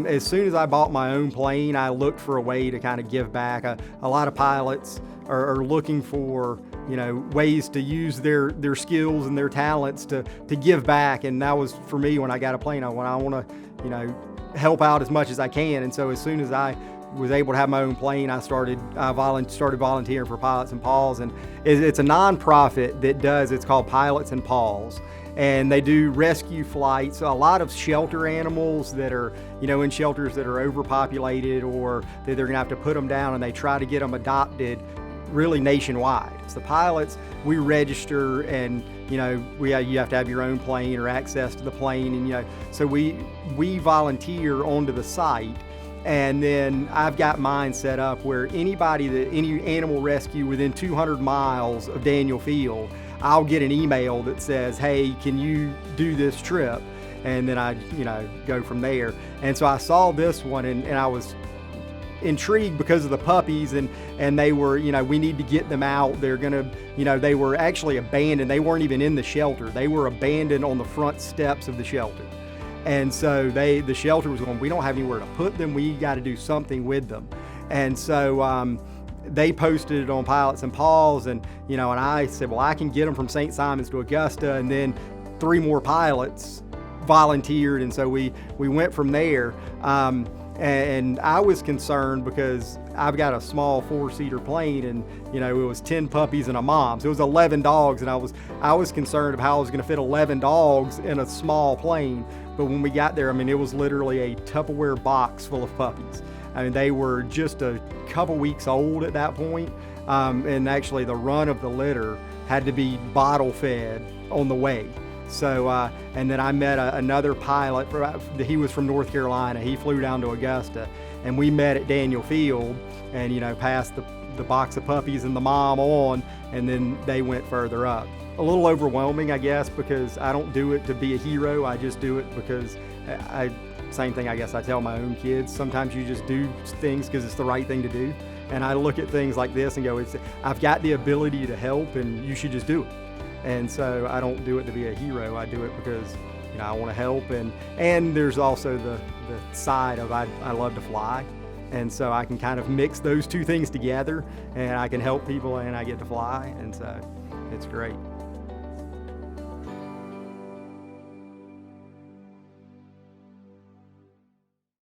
As soon as I bought my own plane, I looked for a way to kind of give back. A lot of pilots are looking for, ways to use their skills and their talents to give back. And that was for me when I got a plane. I want to, help out as much as I can. And so as soon as I was able to have my own plane, I started volunteering for Pilots and Paws. And it's a nonprofit it's called Pilots and Paws. And they do rescue flights, a lot of shelter animals that are, in shelters that are overpopulated or that they're gonna have to put them down, and they try to get them adopted really nationwide. So the pilots, we register, and you have to have your own plane or access to the plane, and so we volunteer onto the site. And then I've got mine set up where any animal rescue within 200 miles of Daniel Field, I'll get an email that says, hey, can you do this trip? And then I, go from there. And so I saw this one, and I was intrigued because of the puppies, and they were, we need to get them out. They're gonna, they were actually abandoned. They weren't even in the shelter. They were abandoned on the front steps of the shelter. And so the shelter was going, we don't have anywhere to put them. We got to do something with them. And so they posted it on Pilots and Paws, and and I said, well, I can get them from St. Simons to Augusta. And then 3 more pilots volunteered, and so we went from there. And I was concerned because I've got a small 4-seater plane, and it was 10 puppies and a mom, so it was 11 dogs, and I was concerned of how I was going to fit 11 dogs in a small plane. But when we got there, it was literally a Tupperware box full of puppies. They were just a couple weeks old at that point, and actually the run of the litter had to be bottle fed on the way. So, and then I met another pilot. He was from North Carolina. He flew down to Augusta, and we met at Daniel Field, and passed the box of puppies and the mom on, and then they went further up. A little overwhelming, I guess, because I don't do it to be a hero. I just do it because same thing I guess I tell my own kids. Sometimes you just do things because it's the right thing to do. And I look at things like this and go, I've got the ability to help, and you should just do it. And so I don't do it to be a hero. I do it because I want to help, and there's also the side of I love to fly, and so I can kind of mix those two things together, and I can help people and I get to fly, and so it's great.